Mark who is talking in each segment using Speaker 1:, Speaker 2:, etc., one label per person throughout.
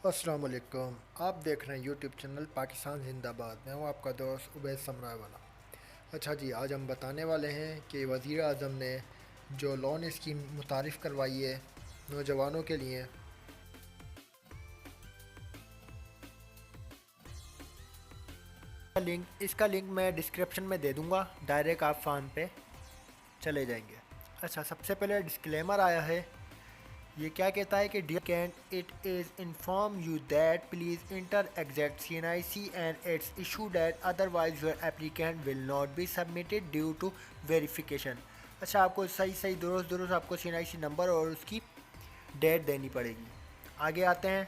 Speaker 1: अस्सलाम वालेकुम। आप देख रहे हैं यूट्यूब चैनल पाकिस्तान जिंदाबाद। मैं हूं आपका दोस्त उबैद समराय वाला। अच्छा जी, आज हम बताने वाले हैं कि वज़ीर आज़म ने जो लोन स्कीम मुतारिफ़ करवाई है नौजवानों के लिए। इसका लिंक मैं डिस्क्रिप्शन में दे दूंगा, डायरेक्ट आप फार्म पे चले जाएंगे। अच्छा, सबसे पहले डिस्क्लेमर आया है। ये क्या कहता है कि dear can it is inform you that please enter exact CNIC and its issue that otherwise your applicant will not be submitted due to verification. अच्छा, आपको सही सही दुरुस्त दुरुस्त आपको CNIC नंबर और उसकी डेट देनी पड़ेगी। आगे आते हैं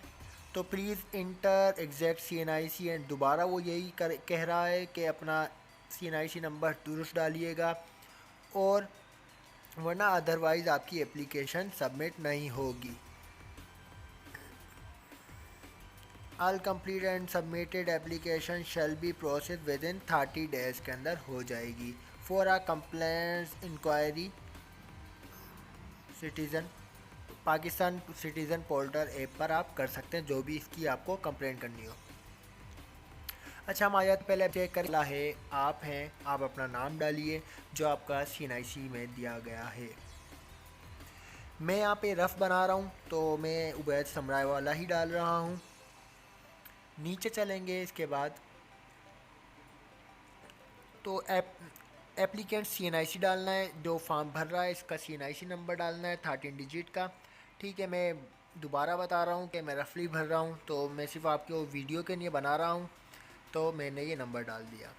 Speaker 1: तो please enter exact CNIC and दोबारा वो यही कह रहा है कि अपना CNIC नंबर दुरुस्त डालिएगा और वरना अदरवाइज़ आपकी एप्लीकेशन सबमिट नहीं होगी। All complete and submitted application shall be process within 30 days के अंदर हो जाएगी। For a complaints inquiry citizen Pakistan citizen portal app पर आप कर सकते हैं जो भी इसकी आपको कंप्लेंट करनी हो। अच्छा, हम आया पहले चेक कर ला है। आप अपना नाम डालिए जो आपका CNIC में दिया गया है। मैं यहाँ पे रफ़ बना रहा हूँ तो मैं उबैद समराय वाला ही डाल रहा हूँ। नीचे चलेंगे इसके बाद तो एप्लीकेंट CNIC डालना है। जो फॉर्म भर रहा है इसका CNIC नंबर डालना है 13 डिजिट का। ठीक है, मैं दोबारा बता रहा हूँ कि मैं रफली भर रहा हूँ तो मैं सिर्फ आपको वीडियो के लिए बना रहा हूँ। तो मैंने ये नंबर डाल दिया।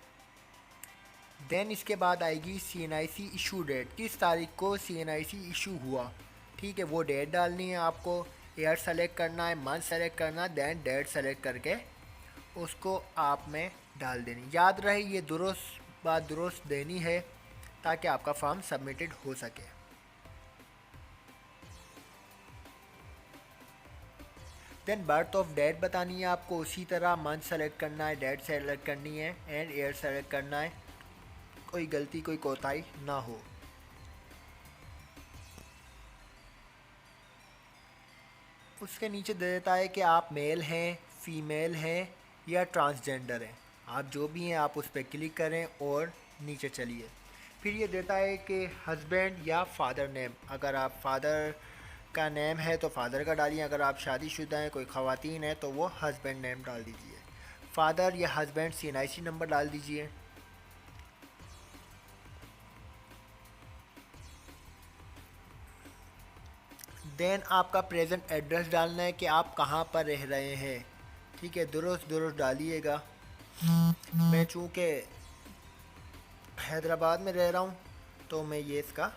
Speaker 1: देन इसके बाद आएगी CNIC इशू डेट, किस तारीख को CNIC इशू हुआ। ठीक है, वो डेट डालनी है आपको। ईयर सेलेक्ट करना है, मंथ सेलेक्ट करना है, देन डेट सेलेक्ट करके उसको आप में डाल देनी। याद रहे ये दुरुस्त देनी है ताकि आपका फॉर्म सबमिटेड हो सके। देन बर्थ ऑफ डेट बतानी है आपको, उसी तरह मंथ सेलेक्ट करना है, डेट सेलेक्ट करनी है एंड ईयर सेलेक्ट करना है। कोई गलती कोई कोताही ना हो। उसके नीचे दे देता है कि आप मेल हैं, फीमेल हैं या ट्रांसजेंडर हैं। आप जो भी हैं आप उस पर क्लिक करें और नीचे चलिए। फिर ये देता है कि हस्बैंड या फादर नेम। अगर आप फादर का नेम है तो फादर का डालिए, अगर आप शादीशुदा हैं, कोई ख़वातीन है तो वो हस्बैंड नेम डाल दीजिए। फादर या हस्बैंड CNIC नंबर डाल दीजिए। देन आपका प्रेजेंट एड्रेस डालना है कि आप कहाँ पर रह रहे हैं। ठीक है, दुरुस्त दुरुस्त डालिएगा। मैं चूँकि हैदराबाद में रह रहा हूँ तो मैं ये इसका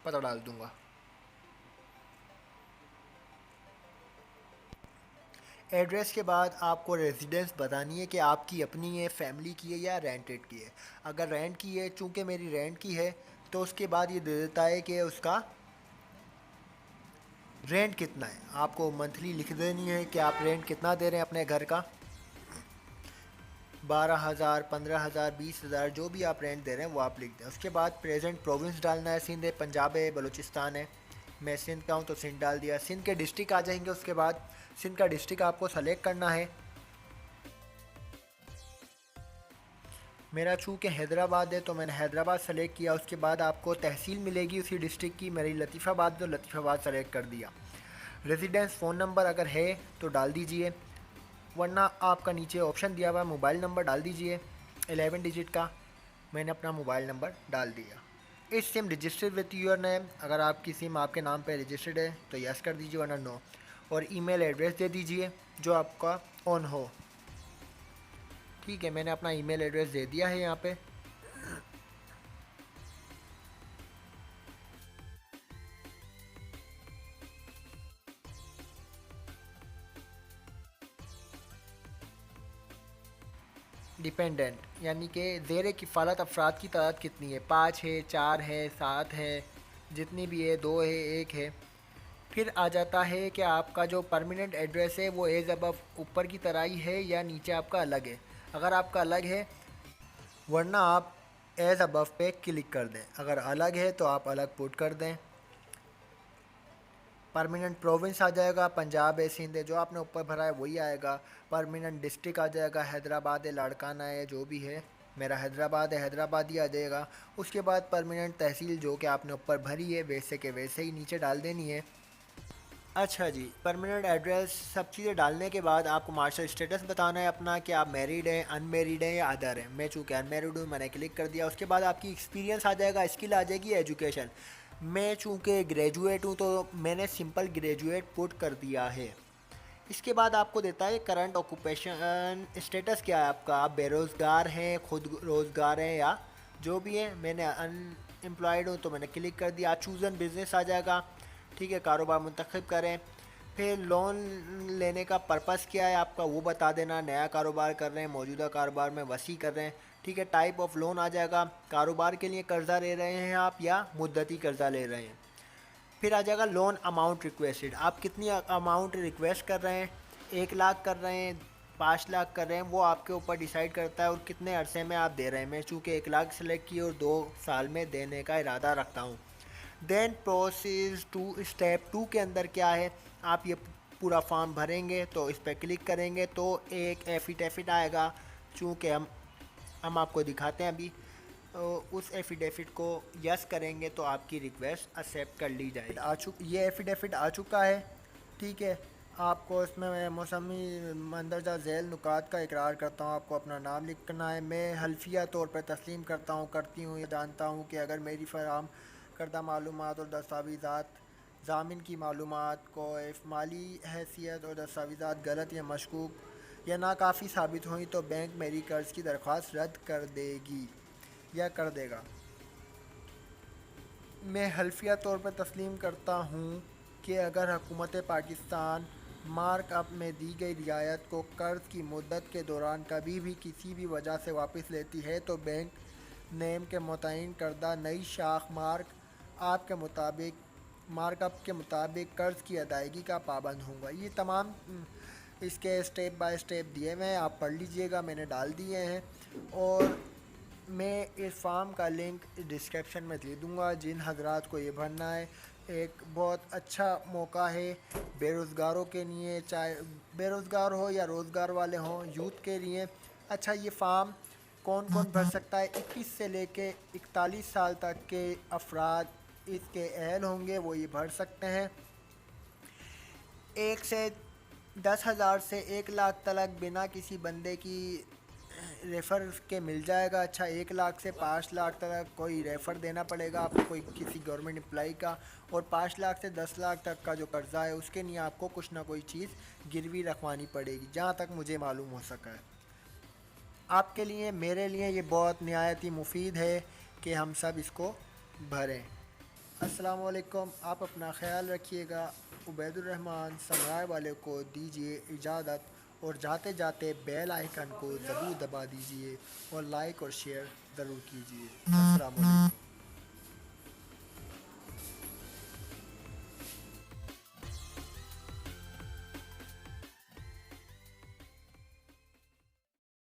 Speaker 1: पता डाल दूँगा। एड्रेस के बाद आपको रेजिडेंस बतानी है कि आपकी अपनी है, फैमिली की है या रेंटेड की है। अगर रेंट की है, चूँकि मेरी रेंट की है तो उसके बाद ये दे देता है कि उसका रेंट कितना है। आपको मंथली लिख देनी है कि आप रेंट कितना दे रहे हैं अपने घर का। 12,000, 15,000, 20,000 जो भी आप रेंट दे रहे हैं वो आप लिख दें। उसके बाद प्रेजेंट प्रोविंस डालना है। सिंध है, पंजाब है, बलूचिस्तान है। मैं सिंध का हूँ तो सिंध डाल दिया। सिंध के डिस्ट्रिक्ट आ जाएंगे। उसके बाद सिंध का डिस्ट्रिक्ट आपको सेलेक्ट करना है। मेरा चूँकि हैदराबाद है तो मैंने हैदराबाद सेलेक्ट किया। उसके बाद आपको तहसील मिलेगी उसी डिस्ट्रिक्ट की। मेरी लतीफ़ाबाद तो लतीफ़ाबाद सेलेक्ट कर दिया। रेजिडेंस फ़ोन नंबर अगर है तो डाल दीजिए, वरना आपका नीचे ऑप्शन दिया हुआ है मोबाइल नंबर डाल दीजिए 11 डिजिट का। मैंने अपना मोबाइल नंबर डाल दिया। इस SIM registered with your name, अगर आपकी सिम आपके नाम पे रजिस्टर्ड है तो यस कर दीजिए, वरना नो। और ईमेल एड्रेस दे दीजिए जो आपका ऑन हो। ठीक है, मैंने अपना ईमेल एड्रेस दे दिया है यहाँ पे। डिपेंडेंट यानी कि ज़ेर किफ़ालत अफराद की तादाद कितनी है, 5 है, 4 है, 7 है, जितनी भी है, 2 है, 1 है। फिर आ जाता है कि आपका जो परमानेंट एड्रेस है वो एज अबव ऊपर की तरह ही है या नीचे आपका अलग है। अगर आपका अलग है, वरना आप एज अबव पे क्लिक कर दें। अगर अलग है तो आप अलग पुट कर दें। परमानेंट प्रोविंस आ जाएगा पंजाब है, सिंध है, जो आपने ऊपर भरा है वही आएगा। परमानेंट डिस्ट्रिक्ट आ जाएगा हैदराबाद है, लाड़काना है, जो भी है, मेरा हैदराबाद है, हैदराबाद ही आ जाएगा। उसके बाद परमानेंट तहसील जो कि आपने ऊपर भरी है वैसे के वैसे ही नीचे डाल देनी है। अच्छा जी, परमानेंट एड्रेस सब चीज़ें डालने के बाद आपको मार्शल स्टेटस बताना है अपना कि आप मैरिड हैं, अनमेरिड हैं या अदर हैं। मैं चूँकि अनमेरिड हूँ, मैंने क्लिक कर दिया। उसके बाद आपकी एक्सपीरियंस आ जाएगा, स्किल आ जाएगी, एजुकेशन। मैं चूँकि ग्रेजुएट हूँ तो मैंने सिंपल ग्रेजुएट पुट कर दिया है। इसके बाद आपको देता है करंट ऑक्यूपेशन स्टेटस क्या है आपका, आप बेरोज़गार हैं, खुद रोज़गार हैं या जो भी है। मैंने अनएम्प्लॉयड हूँ तो मैंने क्लिक कर दिया। चूज़न बिज़नेस आ जाएगा, ठीक है, कारोबार मुंतखब करें। फिर लोन लेने का पर्पस क्या है आपका वो बता देना, नया कारोबार कर रहे हैं, मौजूदा कारोबार में वसी कर रहे हैं, ठीक है। टाइप ऑफ लोन आ जाएगा, कारोबार के लिए कर्ज़ा ले रहे हैं आप या मुद्दती कर्ज़ा ले रहे हैं। फिर आ जाएगा लोन अमाउंट रिक्वेस्टेड, आप कितनी अमाउंट रिक्वेस्ट कर रहे हैं, 1 लाख कर रहे हैं, 5 लाख कर रहे हैं, वो आपके ऊपर डिसाइड करता है और कितने अरसे में आप दे रहे हैं। मैं चूँकि 1 लाख सेलेक्ट की और 2 साल में देने का इरादा रखता हूँ। देन प्रोसेस टू, स्टेप 2 के अंदर क्या है, आप ये पूरा फॉर्म भरेंगे तो इस पर क्लिक करेंगे तो एक एफिडेविट आएगा। चूँकि हम आपको दिखाते हैं अभी, तो उस एफिडेविट को यस करेंगे तो आपकी रिक्वेस्ट एक्सेप्ट कर ली जाएगी। ये एफिडेविट आ चुका है, ठीक है। आपको इसमें मौसमी मंदरजा झैल नुकात का इकरार करता हूँ, आपको अपना नाम लिखना है। मैं हल्फिया तौर पर तस्लीम करती हूँ या जानता हूँ कि अगर मेरी फराहम करदा मालूमात और दस्तावेज़ात ज़ामिन की मालूमात को माली हैसियत और दस्तावेज़ात गलत या मशकूक या नाकाफ़ी साबित हुई तो बैंक मेरी कर्ज़ की दरख्वास्त रद्द कर देगी या कर देगा। मैं हल्फिया तौर पर तस्लीम करता हूँ कि अगर हुकूमत पाकिस्तान मार्कअप में दी गई रियायत को कर्ज़ की मुद्दत के दौरान कभी भी किसी भी वजह से वापस लेती है तो बैंक नेम के मुतय्यन करदा नई शाख मार्कअप के मुताबिक कर्ज़ की अदायगी का पाबंद होगा। ये तमाम इसके स्टेप बाय स्टेप दिए हुए हैं, आप पढ़ लीजिएगा, मैंने डाल दिए हैं। और मैं इस फॉर्म का लिंक डिस्क्रिप्शन में दे दूँगा जिन हजरात को ये भरना है। एक बहुत अच्छा मौका है बेरोज़गारों के लिए, चाहे बेरोज़गार हो या रोज़गार वाले हों, यूथ के लिए। अच्छा, ये फॉर्म कौन कौन भर सकता है, 21 से लेके 41 साल तक के अफराद इसके अहल होंगे, वो ये भर सकते हैं। 1 से 10,000 से 1 लाख तक बिना किसी बंदे की रेफ़र के मिल जाएगा। अच्छा, 1 लाख से 5 लाख तक कोई रेफ़र देना पड़ेगा आपको, कोई किसी गवर्नमेंट एम्प्लॉई का। और 5 लाख से 10 लाख तक का जो कर्ज़ा है उसके लिए आपको कुछ ना कोई चीज़ गिरवी रखवानी पड़ेगी, जहाँ तक मुझे मालूम हो सका है। आपके लिए, मेरे लिए ये बहुत निहायत ही मुफीद है कि हम सब इसको भरें। अस्सलाम वालेकुम, आप अपना ख्याल रखिएगा। उबैदुर्रहमान समराय वाले को दीजिए इजाज़त और जाते जाते बेल आइकन को ज़रूर दबा दीजिए और लाइक और शेयर ज़रूर कीजिए। अस्सलाम वालेकुम।